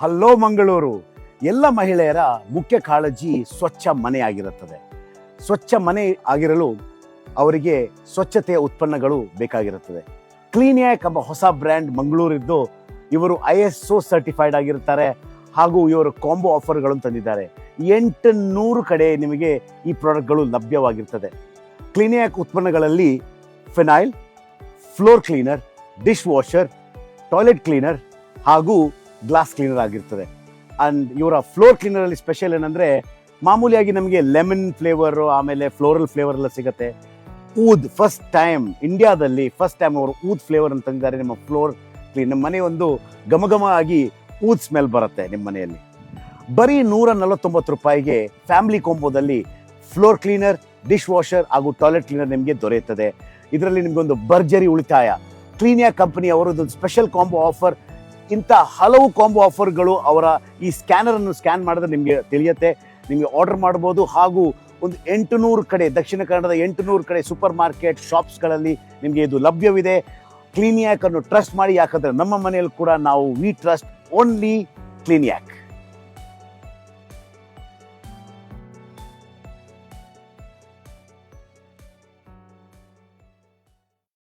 Hello Mangaluru. ಎಲ್ಲ ಮಹಿಳೆಯರ ಮುಖ್ಯ ಕಾಳಜಿ ಸ್ವಚ್ಛ ಮನೆ ಆಗಿರುತ್ತದೆ. ಸ್ವಚ್ಛ ಮನೆ ಆಗಿರಲು ಅವರಿಗೆ ಸ್ವಚ್ಛತೆಯ ಉತ್ಪನ್ನಗಳು ಬೇಕಾಗಿರುತ್ತದೆ. ಕ್ಲೀನ್ಯಾಕ್ ಎಂಬ ಹೊಸ ಬ್ರ್ಯಾಂಡ್ ಮಂಗಳೂರಿದ್ದು, ಇವರು ISO ಸರ್ಟಿಫೈಡ್ ಆಗಿರ್ತಾರೆ ಹಾಗೂ ಇವರು ಕಾಂಬೋ ಆಫರ್ಗಳನ್ನು ತಂದಿದ್ದಾರೆ. 800 ಕಡೆ ನಿಮಗೆ ಈ ಪ್ರಾಡಕ್ಟ್ಗಳು ಲಭ್ಯವಾಗಿರ್ತದೆ. ಕ್ಲೀನ್ಯಾಕ್ ಉತ್ಪನ್ನಗಳಲ್ಲಿ phenyl, floor cleaner, dish washer, toilet cleaner ಹಾಗೂ ಗ್ಲಾಸ್ ಕ್ಲೀನರ್ ಆಗಿರ್ತದೆ. ಅಂಡ್ ಇವರ ಫ್ಲೋರ್ ಕ್ಲೀನರ್ ಅಲ್ಲಿ ಸ್ಪೆಷಲ್ ಏನಂದ್ರೆ, ಮಾಮೂಲಿಯಾಗಿ ನಮಗೆ ಲೆಮನ್ ಫ್ಲೇವರ್ ಆಮೇಲೆ ಫ್ಲೋರಲ್ ಫ್ಲೇವರ್ ಎಲ್ಲ ಸಿಗುತ್ತೆ. ಊದ್ ಇಂಡಿಯಾದಲ್ಲಿ ಫಸ್ಟ್ ಟೈಮ್ ಅವರು ಊದ್ ಫ್ಲೇವರ್ ಅಂತ ತಂದಿದ್ದಾರೆ. ನಿಮ್ಮ ಫ್ಲೋರ್ ಕ್ಲೀನ್, ನಮ್ಮ ಮನೆ ಒಂದು ಘಮ ಆಗಿ ಊದ್ ಸ್ಮೆಲ್ ಬರುತ್ತೆ ನಿಮ್ಮ ಮನೆಯಲ್ಲಿ. ಬರೀ 149 ರೂಪಾಯಿಗೆ ಫ್ಯಾಮಿಲಿ ಕಾಂಬೋದಲ್ಲಿ ಫ್ಲೋರ್ ಕ್ಲೀನರ್, ಡಿಶ್ ವಾಷರ್ ಹಾಗೂ ಟಾಯ್ಲೆಟ್ ಕ್ಲೀನರ್ ನಿಮಗೆ ದೊರೆಯುತ್ತದೆ. ಇದರಲ್ಲಿ ನಿಮಗೊಂದು ಭರ್ಜರಿ ಉಳಿತಾಯ. ಕ್ಲೀನ್ಯಾಕ್ ಕಂಪನಿ ಅವರದ್ದು ಸ್ಪೆಷಲ್ ಕಾಂಬೋ ಆಫರ್. ಇಂಥ ಹಲವು ಕಾಂಬೋ ಆಫರ್ಗಳು ಅವರ ಈ ಸ್ಕ್ಯಾನರ್ ಅನ್ನು ಸ್ಕ್ಯಾನ್ ಮಾಡಿದ್ರೆ ನಿಮಗೆ ತಿಳಿಯುತ್ತೆ. ನಿಮಗೆ ಆರ್ಡರ್ ಮಾಡ್ಬೋದು. ಹಾಗೂ ಒಂದು 800 ಕಡೆ, ದಕ್ಷಿಣ ಕನ್ನಡದ 800 ಕಡೆ ಸೂಪರ್ ಮಾರ್ಕೆಟ್ ಶಾಪ್ಸ್ಗಳಲ್ಲಿ ನಿಮಗೆ ಇದು ಲಭ್ಯವಿದೆ. ಕ್ಲೀನ್ಯಾಕ್ ಅನ್ನು ಟ್ರಸ್ಟ್ ಮಾಡಿ, ಯಾಕಂದ್ರೆ ನಮ್ಮ ಮನೆಯಲ್ಲಿ ಕೂಡ ನಾವು ವಿ ಟ್ರಸ್ಟ್ ಓನ್ಲಿ ಕ್ಲೀನ್ಯಾಕ್.